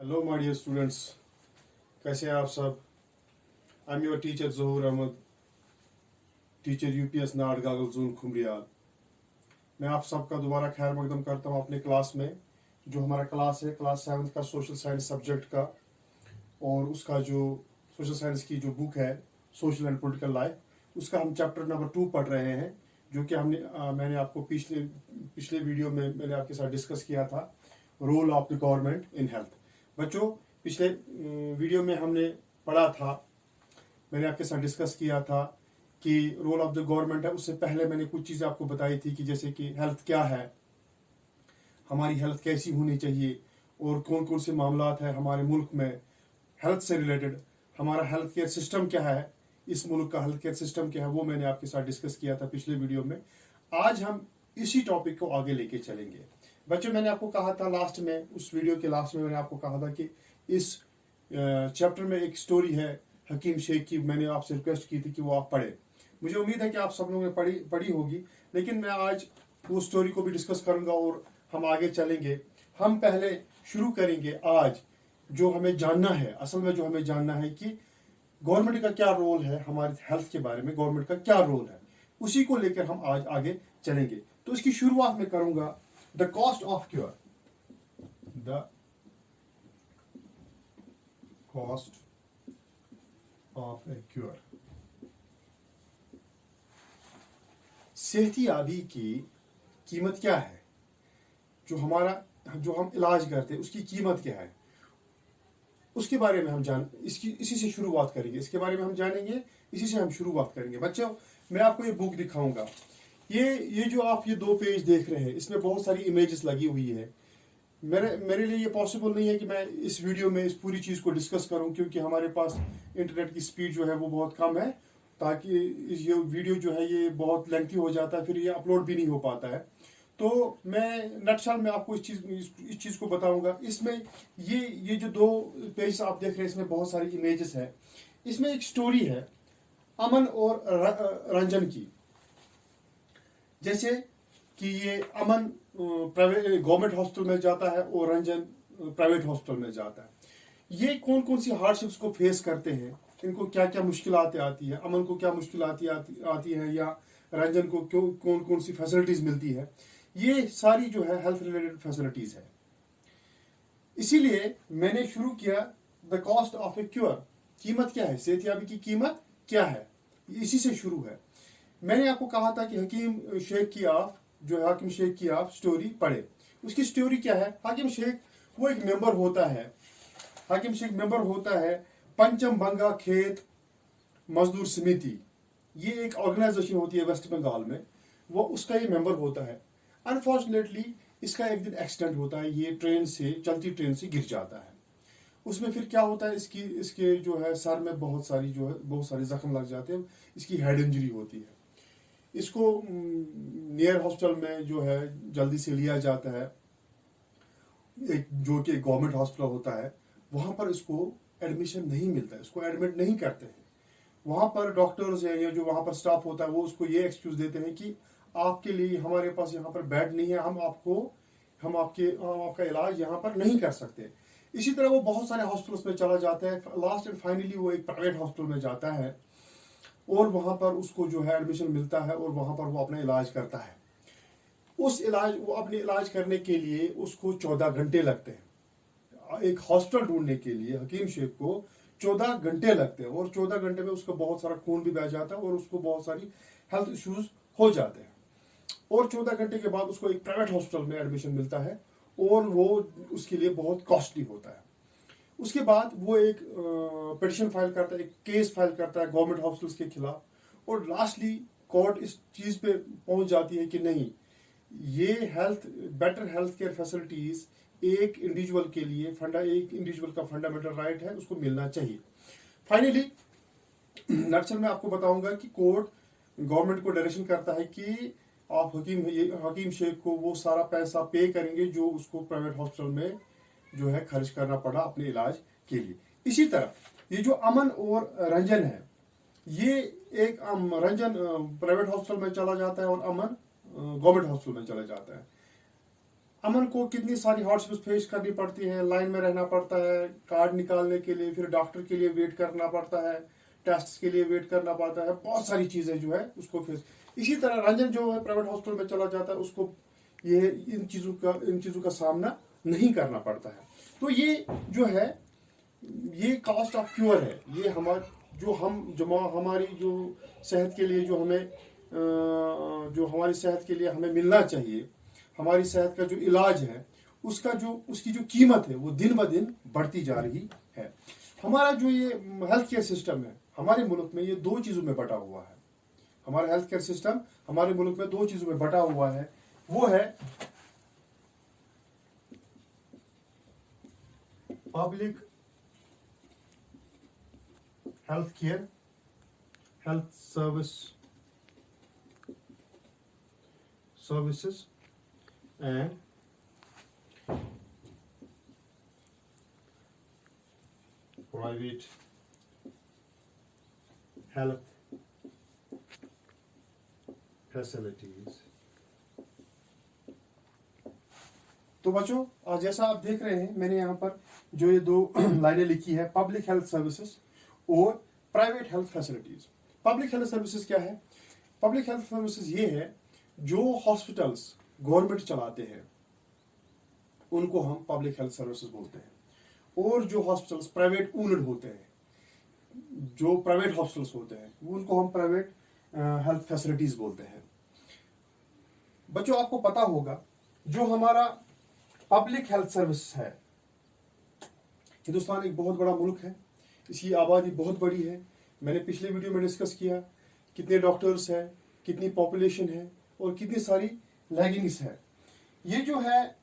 Hello my dear students, कैसे हैं आप सब। I am your teacher Zahoor Ahmad, teacher UPS नाडगागल जोन खुमरियाल। मैं आप सबका दोबारा खैर मकदम करता हूं अपने क्लास में। जो हमारा क्लास है क्लास 7 का सोशल साइंस सब्जेक्ट का, और उसका जो सोशल साइंस की जो बुक है सोशल एंड पॉलिटिकल लाइफ, उसका हम चैप्टर नंबर 2 पढ़ रहे हैं। जो कि मैंने आपको पिछले वीडियो में मैंने आपके साथ डिस्कस किया था, role of the government in health. बच्चों, पिछले वीडियो में हमने पढ़ा था, मैंने आपके साथ डिस्कस किया था कि रोल ऑफ द गवर्नमेंट है। उससे पहले मैंने कुछ चीज़ें आपको बताई थी कि जैसे कि हेल्थ क्या है, हमारी हेल्थ कैसी होनी चाहिए, और कौन कौन से मामला है हमारे मुल्क में हेल्थ से रिलेटेड, हमारा हेल्थ केयर सिस्टम क्या है, इस मुल्क का हेल्थ केयर सिस्टम क्या है, वो मैंने आपके साथ डिस्कस किया था पिछले वीडियो में। आज हम इसी टॉपिक को आगे लेके चलेंगे। बच्चों, मैंने आपको कहा था लास्ट में, उस वीडियो के लास्ट में मैंने आपको कहा था कि इस चैप्टर में एक स्टोरी है हकीम शेख की। मैंने आपसे रिक्वेस्ट की थी कि वो आप पढ़े। मुझे उम्मीद है कि आप सब लोगों ने पढ़ी होगी, लेकिन मैं आज वो स्टोरी को भी डिस्कस करूंगा और हम आगे चलेंगे। हम पहले शुरू करेंगे आज जो हमें जानना है, असल में जो हमें जानना है कि गवर्नमेंट का क्या रोल है, हमारे हेल्थ के बारे में गवर्नमेंट का क्या रोल है, उसी को लेकर हम आज आगे चलेंगे। तो इसकी शुरुआत में करूंगा the cost of cure. The cost of a cure. सेहतियाबी की कीमत क्या है, जो हम इलाज करते हैं उसकी कीमत क्या है, उसके बारे में हम इसी से शुरुआत करेंगे। इसके बारे में हम जानेंगे, इसी से हम शुरुआत करेंगे। बच्चों, मैं आपको ये बुक दिखाऊंगा। ये जो आप ये 2 पेज देख रहे हैं, इसमें बहुत सारी इमेजेस लगी हुई है। मेरे लिए ये पॉसिबल नहीं है कि मैं इस वीडियो में इस पूरी चीज़ को डिस्कस करूं, क्योंकि हमारे पास इंटरनेट की स्पीड जो है वो बहुत कम है। ताकि ये वीडियो जो है ये बहुत लेंथी हो जाता है, फिर ये अपलोड भी नहीं हो पाता है। तो मैं नक्शा में आपको इस चीज़ को बताऊंगा। इसमें ये जो 2 पेज आप देख रहे हैं, इसमें बहुत सारी इमेजेस है। इसमें एक स्टोरी है अमन और रंजन की। जैसे कि ये अमन प्राइवेट गवर्नमेंट हॉस्पिटल में जाता है और रंजन प्राइवेट हॉस्पिटल में जाता है। ये कौन कौन सी हार्डशिप्स को फेस करते हैं, इनको क्या क्या मुश्किलातें आती है, अमन को क्या मुश्किलातें आती है, या रंजन को कौन कौन सी फैसिलिटीज मिलती है। ये सारी जो है हेल्थ रिलेटेड फैसिलिटीज है। इसीलिए मैंने शुरू किया the cost of a cure. कीमत क्या है, सेहतियाबी की कीमत क्या है, इसी से शुरू है। मैंने आपको कहा था कि हकीम शेख की आप स्टोरी पढ़े। उसकी स्टोरी क्या है, हाकिम शेख वो एक मेंबर होता है। हाकिम शेख मेंबर होता है पंचम बंगा खेत मजदूर समिति। ये एक ऑर्गेनाइजेशन होती है वेस्ट बंगाल में, वो उसका ये मेंबर होता है। अनफॉर्चुनेटली इसका एक दिन एक्सीडेंट होता है, ये चलती ट्रेन से गिर जाता है। उसमें फिर क्या होता है, इसके जो है सर में बहुत सारे जख्म लग जाते हैं, इसकी हेड इंजरी होती है। इसको नियर हॉस्पिटल में जो है जल्दी से लिया जाता है, एक जो कि गवर्नमेंट हॉस्पिटल होता है। वहां पर इसको एडमिशन नहीं मिलता है, इसको एडमिट नहीं करते हैं। वहां पर डॉक्टर्स या जो वहां पर स्टाफ होता है वो उसको ये एक्सक्यूज देते हैं कि आपके लिए हमारे पास यहाँ पर बेड नहीं है, हम आपका इलाज यहाँ पर नहीं कर सकते। इसी तरह वो बहुत सारे हॉस्पिटल्स में चला जाता है। लास्ट एंड फाइनली वो एक प्राइवेट हॉस्पिटल में जाता है और वहां पर उसको जो है एडमिशन मिलता है और वहां पर वो अपना इलाज करता है। वो अपने इलाज करने के लिए उसको 14 घंटे लगते हैं। एक हॉस्पिटल ढूंढने के लिए हकीम शेख को 14 घंटे लगते हैं, और 14 घंटे में उसका बहुत सारा खून भी बह जाता है और उसको बहुत सारी हेल्थ इश्यूज हो जाते हैं। और 14 घंटे के बाद उसको एक प्राइवेट हॉस्पिटल में एडमिशन मिलता है, और वो उसके लिए बहुत कॉस्टली होता है। उसके बाद वो एक पिटिशन फाइल करता है, एक केस फाइल करता है गवर्नमेंट हॉस्पिटल्स के खिलाफ, और लास्टली कोर्ट इस चीज पे पहुंच जाती है कि नहीं, ये बेटर हेल्थ केयर फैसिलिटीज एक इंडिविजुअल का फंडामेंटल राइट है, उसको मिलना चाहिए। फाइनली नक्सल में आपको बताऊंगा कि कोर्ट गवर्नमेंट को डायरेक्शन करता है कि आप हकीम शेख को वो सारा पैसा पे करेंगे जो उसको प्राइवेट हॉस्पिटल में जो है खर्च करना पड़ा अपने इलाज के लिए। इसी तरह ये जो अमन और रंजन है, ये एक रंजन प्राइवेट हॉस्पिटल में चला जाता है और अमन गवर्नमेंट हॉस्पिटल में चला जाता है। अमन को कितनी सारी हार्डशिप्स फेस करनी पड़ती है, लाइन में रहना पड़ता है कार्ड निकालने के लिए, फिर डॉक्टर के लिए वेट करना पड़ता है, टेस्ट के लिए वेट करना पड़ता है, बहुत सारी चीजें जो है उसको फेस। इसी तरह रंजन जो है प्राइवेट हॉस्पिटल में चला जाता है, उसको ये इन चीजों का सामना नहीं करना पड़ता है। तो ये जो है ये कॉस्ट ऑफ क्योर है। ये हमारी जो सेहत के लिए जो हमारी सेहत के लिए हमें मिलना चाहिए, हमारी सेहत का जो इलाज है उसकी जो कीमत है वो दिन ब दिन बढ़ती जा रही है। हमारा जो ये हेल्थ केयर सिस्टम है हमारे मुल्क में, ये दो चीजों में बटा हुआ है। हमारा हेल्थ केयर सिस्टम हमारे मुल्क में दो चीजों में बटा हुआ है। वो है public health care, health services and private health facilities. तो बच्चों, जैसा आप देख रहे हैं मैंने यहाँ पर जो ये दो लाइनें लिखी है, पब्लिक हेल्थ सर्विसेज और private health facilities. Public health services क्या है? पब्लिक हेल्थ सर्विसेज ये है जो हॉस्पिटल्स गवर्नमेंट चलाते हैं उनको हम पब्लिक हेल्थ सर्विसेज बोलते हैं, और जो हॉस्पिटल्स प्राइवेट ओन्ड होते हैं, जो प्राइवेट हॉस्पिटल्स होते हैं, उनको हम प्राइवेट हेल्थ फैसिलिटीज बोलते हैं। बच्चों, आपको पता होगा जो हमारा पब्लिक हेल्थ सर्विस है, हिंदुस्तान एक बहुत बड़ा मुल्क है, इसकी आबादी बहुत बड़ी है। मैंने पिछले वीडियो में डिस्कस किया कितने डॉक्टर्स हैं, कितनी पॉपुलेशन है और कितनी सारी लैगिंग्स है। ये जो है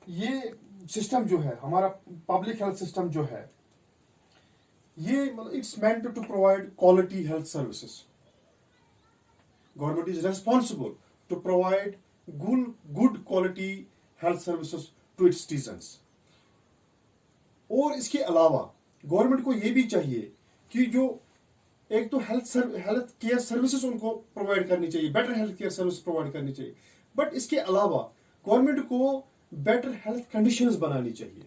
ये सिस्टम जो है हमारा पब्लिक हेल्थ सिस्टम जो है, ये it's meant to provide quality health services. Government is responsible to provide good quality health services to its citizens. और इसके अलावा गवर्नमेंट को यह भी चाहिए कि जो एक तो हेल्थ केयर सर्विसेज उनको प्रोवाइड करनी चाहिए, better health care service provide करनी चाहिए, बट इसके अलावा गवर्नमेंट को बेटर हेल्थ कंडीशंस बनानी चाहिए।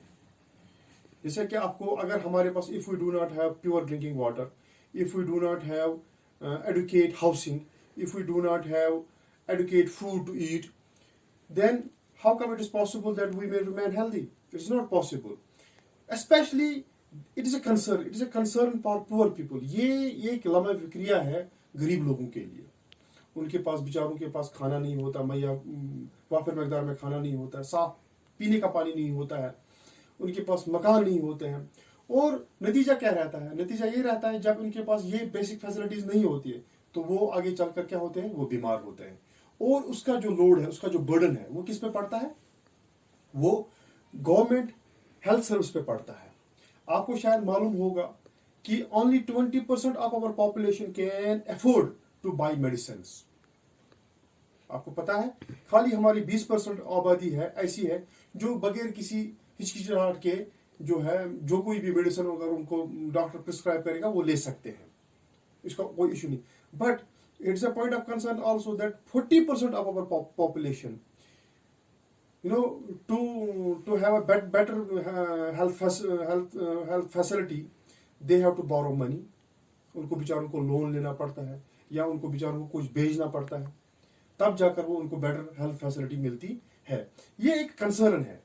जैसे कि आपको, अगर हमारे पास if we do not have pure drinking water, if we do not have adequate housing, if we do not have adequate food to eat, then how come it is possible that we may remain healthy? It is not possible. Especially it is a concern for poor people. ये एक लम्हा फिक्रिया है गरीब लोगों के लिए। उनके पास बेचारों के पास खाना नहीं होता, वाफिर मकदार में खाना नहीं होता है, साफ पीने का पानी नहीं होता है, उनके पास मकान नहीं होते हैं। और नतीजा क्या रहता है? नतीजा ये रहता है जब उनके पास ये बेसिक फैसिलिटीज नहीं होती है तो वो आगे चलकर क्या होते हैं, वो बीमार होते हैं। और उसका जो लोड है, उसका जो बर्डन है, वो किस पे पड़ता है? वो गवर्नमेंट हेल्थ सर्विस पे पड़ता है। आपको शायद मालूम होगा कि only 20% of our population can afford to buy medicine. आपको पता है खाली हमारी 20% आबादी है ऐसी है जो बगैर किसी हिचकिचाहट के जो कोई भी मेडिसिन अगर उनको डॉक्टर प्रिस्क्राइब करेगा वो ले सकते हैं, इसका कोई इशू नहीं। But it's a point of concern also that 40% of our population, to have a better health facility, they have to borrow money. उनको बेचारों को लोन लेना पड़ता है या उनको बेचारों को कुछ भेजना पड़ता है, तब जाकर वो उनको बेटर हेल्थ फैसिलिटी मिलती है। ये एक कंसर्न है,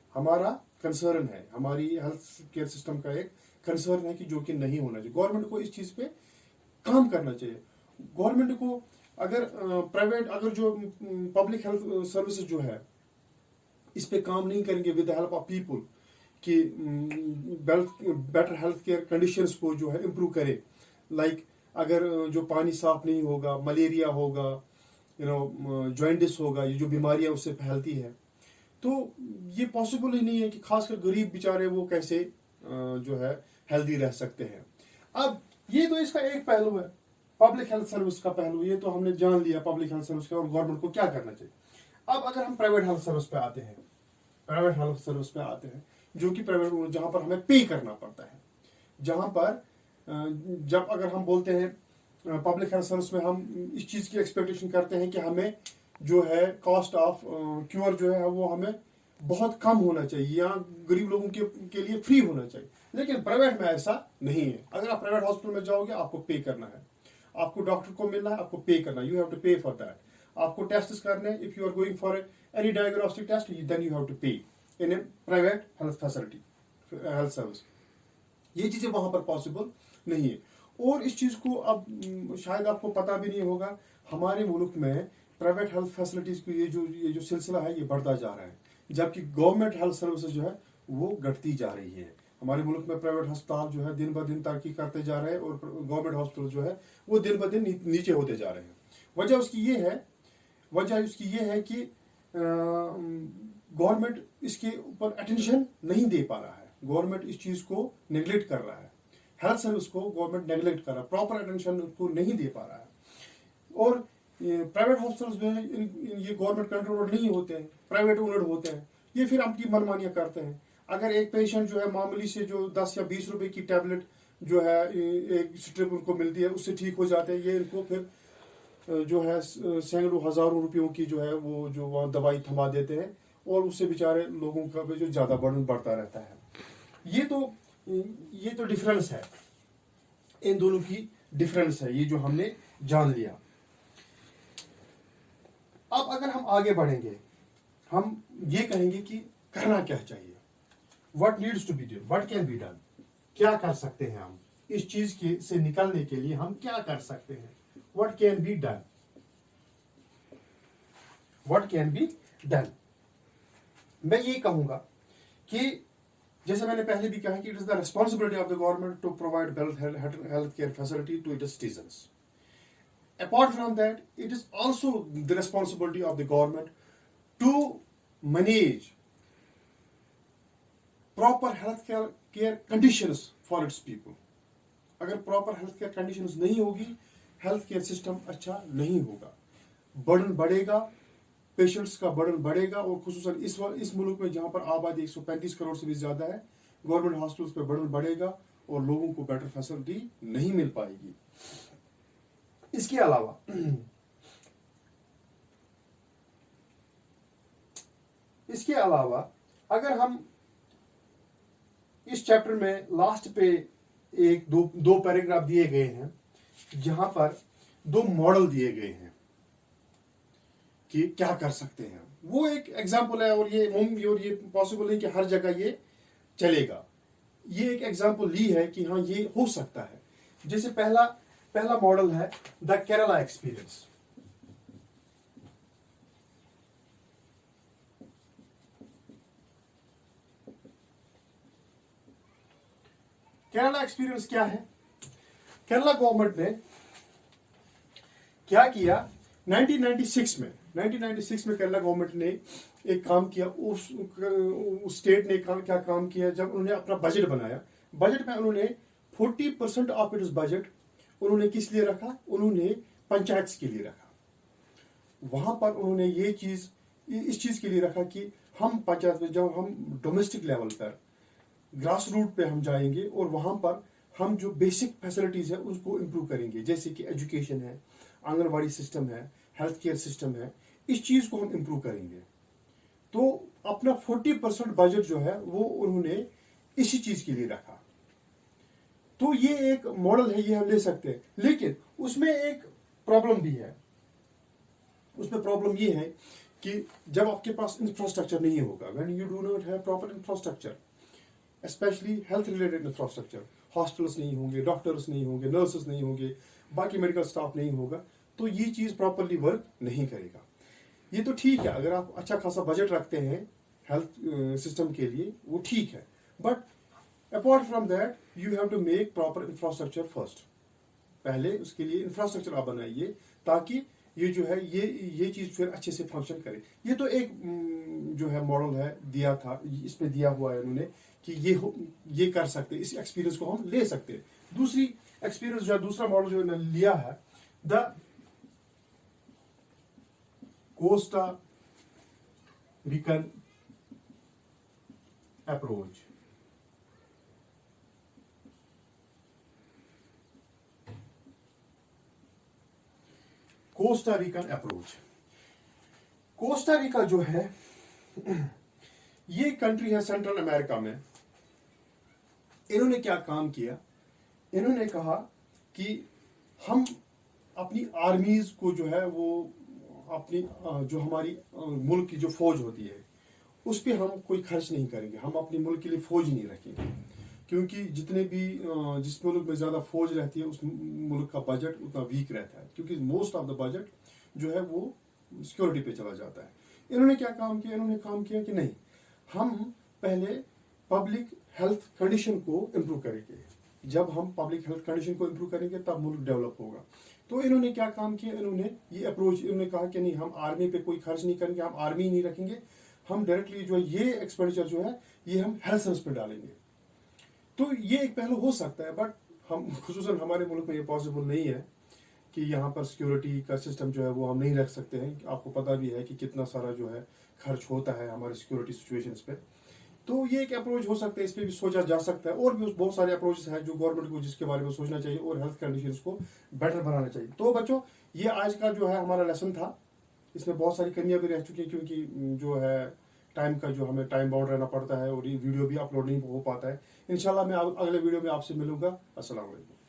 हमारी हेल्थ केयर सिस्टम का एक कंसर्न है कि जो कि नहीं होना चाहिए। गवर्नमेंट को इस चीज पे काम करना चाहिए। गवर्नमेंट को अगर जो पब्लिक हेल्थ सर्विसेज जो है इस पे काम नहीं करेंगे with the help of people कि बेटर हेल्थ केयर कंडीशंस को जो है इम्प्रूव करे, लाइक अगर जो पानी साफ नहीं होगा, मलेरिया होगा, जॉइंटिस होगा, ये जो बीमारियां उससे फैलती है, तो ये पॉसिबल ही नहीं है कि खासकर गरीब बेचारे वो कैसे जो है हेल्दी रह सकते हैं। अब ये तो इसका एक पहलू है, पब्लिक हेल्थ सर्विस का पहलू। ये तो हमने जान लिया पब्लिक हेल्थ सर्विस का और गवर्नमेंट को क्या करना चाहिए। अब अगर हम प्राइवेट हेल्थ सर्विस पे आते हैं, जो कि प्राइवेट, जहां पर हमें पे करना पड़ता है, जहां पर जब अगर हम बोलते हैं पब्लिक हेल्थ सर्विस में, हम इस चीज की एक्सपेक्टेशन करते हैं कि हमें जो है कॉस्ट ऑफ क्योर जो है वो हमें बहुत कम होना चाहिए, यहाँ गरीब लोगों के लिए फ्री होना चाहिए। लेकिन प्राइवेट में ऐसा नहीं है। अगर आप प्राइवेट हॉस्पिटल में जाओगे आपको पे करना है, आपको डॉक्टर को मिलना है, आपको पे करना है, you have to pay for that. आपको टेस्ट करने, if you are going for any diagnostic test then you have to pay in a private health facility, health service. ये चीजें वहां पर पॉसिबल नहीं है। और इस चीज को अब शायद आपको पता भी नहीं होगा, हमारे मुल्क में प्राइवेट हेल्थ फैसिलिटीज की ये जो सिलसिला है ये बढ़ता जा रहा है, जबकि गवर्नमेंट हेल्थ सर्विसेज जो है वो घटती जा रही है। हमारे मुल्क में प्राइवेट अस्पताल जो है दिन ब दिन तरक्की करते जा रहे हैं और गवर्नमेंट हॉस्पिटल जो है वो दिन ब दिन नीचे होते जा रहे हैं। वजह उसकी ये है कि गवर्नमेंट इसके ऊपर अटेंशन नहीं दे पा रहा है, गवर्नमेंट इस चीज को नेग्लेक्ट कर रहा है, हेल्थ सर्विस को गवर्नमेंट नेग्लेक्ट कर रहा है, प्रॉपर अटेंशन उसको नहीं दे पा रहा है। और प्राइवेट हॉस्पिटल्स जो है ये गवर्नमेंट कंट्रोल नहीं होते हैं, प्राइवेट ओनर्ड होते हैं, ये फिर अपनी मनमानियां करते हैं। अगर एक पेशेंट जो है मामूली से जो 10 या 20 रुपए की टैबलेट जो है एक स्ट्रिप उनको मिलती है उससे ठीक हो जाते हैं, ये इनको फिर जो है सैकड़ों हजारों रुपयों की जो है वो जो वहाँ दवाई थमा देते हैं और उससे बेचारे लोगों का भी जो ज्यादा बर्डन बढ़ता रहता है। ये तो डिफरेंस है, इन दोनों की डिफरेंस है, ये जो हमने जान लिया। अब अगर हम आगे बढ़ेंगे, हम ये कहेंगे कि करना क्या चाहिए, what needs to be done, what can be done, क्या कर सकते हैं हम इस चीज के से निकलने के लिए, हम क्या कर सकते हैं, what can be done, what can be done. मैं ये कहूंगा कि जैसे मैंने पहले भी कहा कि it is the responsibility of the government to provide health care facility to its citizens. Apart from that, it is also the responsibility of the government to manage proper health care conditions for its people. अगर proper health care conditions नहीं होगी, health care system अच्छा नहीं होगा, burden बढ़ेगा, patients का burden बढ़ेगा। और खुसूसन इस मुल्क में जहां पर आबादी 135 करोड़ से भी ज्यादा है, गवर्नमेंट हॉस्पिटल्स पर बर्डन बढ़ेगा और लोगों को बेटर फैसिलिटी नहीं मिल पाएगी। इसके अलावा अगर हम इस चैप्टर में लास्ट पे एक दो पैराग्राफ दिए गए हैं जहां पर दो मॉडल दिए गए हैं कि क्या कर सकते हैं, वो एक एग्जांपल है। और ये पॉसिबल नहीं कि हर जगह ये चलेगा। ये एक एग्जांपल ली है कि हाँ ये हो सकता है। जैसे पहला मॉडल है the Kerala experience. Kerala experience क्या है? केरला गवर्नमेंट ने क्या किया 1996 में केरला गवर्नमेंट ने एक काम किया। उस स्टेट ने क्या काम किया, जब उन्होंने अपना बजट बनाया, बजट में उन्होंने 40% ऑफ इट्स बजट उन्होंने किस लिए रखा, उन्होंने पंचायत के लिए रखा। वहां पर उन्होंने इस चीज के लिए रखा कि हम पंचायत में जब हम डोमेस्टिक लेवल पर ग्रास रूट पे हम जाएंगे और वहां पर हम जो बेसिक फैसिलिटीज है उसको इम्प्रूव करेंगे, जैसे कि एजुकेशन है, आंगनबाड़ी सिस्टम है, हेल्थ केयर सिस्टम है, इस चीज को हम इम्प्रूव करेंगे। तो अपना 40% बजट जो है वो उन्होंने इसी चीज के लिए रखा। तो ये एक मॉडल है, ये हम ले सकते हैं। लेकिन उसमें एक प्रॉब्लम भी है। उसमें प्रॉब्लम ये है कि जब आपके पास इंफ्रास्ट्रक्चर नहीं होगा, when you do not have proper infrastructure, specially health related infrastructure, hospitals नहीं होंगे, डॉक्टर्स नहीं होंगे, नर्सेस नहीं होंगे, बाकी मेडिकल स्टाफ नहीं होगा, तो ये चीज प्रॉपरली वर्क नहीं करेगा। ये तो ठीक है, अगर आप अच्छा खासा बजट रखते हैं हेल्थ सिस्टम के लिए वो ठीक है, but apart from that you have to make proper infrastructure first. पहले उसके लिए इंफ्रास्ट्रक्चर आप बनाइए ताकि ये जो है ये चीज फिर अच्छे से फंक्शन करे। ये तो एक जो है मॉडल है दिया था, इसमें दिया हुआ है उन्होंने कि ये कर सकते, इस एक्सपीरियंस को हम ले सकते हैं। दूसरी एक्सपीरियंस जो है, दूसरा मॉडल जो इन्होंने लिया है the Costa Rican approach. Costa Rican approach. Costa Rica जो है ये कंट्री है सेंट्रल अमेरिका में। इन्होंने क्या काम किया, इन्होंने कहा कि हम अपनी आर्मीज को जो है वो अपनी जो हमारी मुल्क की जो फौज होती है उस पर हम कोई खर्च नहीं करेंगे, हम अपने मुल्क के लिए फौज नहीं रखेंगे, क्योंकि जितने भी जिस मुल्क में ज़्यादा फौज रहती है उस मुल्क का बजट उतना वीक रहता है, क्योंकि मोस्ट ऑफ द बजट जो है वो सिक्योरिटी पे चला जाता है। इन्होंने क्या काम किया, इन्होंने काम किया कि नहीं, हम पहले पब्लिक हेल्थ कंडीशन को इम्प्रूव करेंगे, जब हम पब्लिक हेल्थ कंडीशन को इम्प्रूव करेंगे तब मुल्क डेवलप होगा। तो इन्होंने क्या काम किया, इन्होंने ये अप्रोच, इन्होंने कहा कि नहीं, हम आर्मी पे कोई खर्च नहीं करेंगे, हम आर्मी नहीं रखेंगे, हम डायरेक्टली जो है ये एक्सपेंडिचर जो है ये हम हेल्थ सर्विस पे डालेंगे। तो ये एक पहलू हो सकता है, बट हम खुसूसन हमारे मुल्क में ये पॉसिबल नहीं है कि यहाँ पर सिक्योरिटी का सिस्टम जो है वो हम नहीं रख सकते हैं। आपको पता भी है कि कितना सारा जो है खर्च होता है हमारे सिक्योरिटी सिचुएशंस पे। तो ये एक अप्रोच हो सकता है, इस पर भी सोचा जा सकता है, और भी बहुत सारे अप्रोचेस हैं जो गवर्नमेंट को जिसके बारे में सोचना चाहिए और हेल्थ कंडीशंस को बेटर बनाना चाहिए। तो बच्चों, ये आज का जो है हमारा लेसन था। इसमें बहुत सारी कमियां भी रह चुकी हैं, क्योंकि जो है टाइम का जो हमें टाइम बाउंड रहना पड़ता है और ये वीडियो भी अपलोड नहीं हो पाता है। इंशाल्लाह मैं अगले वीडियो में आपसे मिलूंगा। अस्सलाम वालेकुम।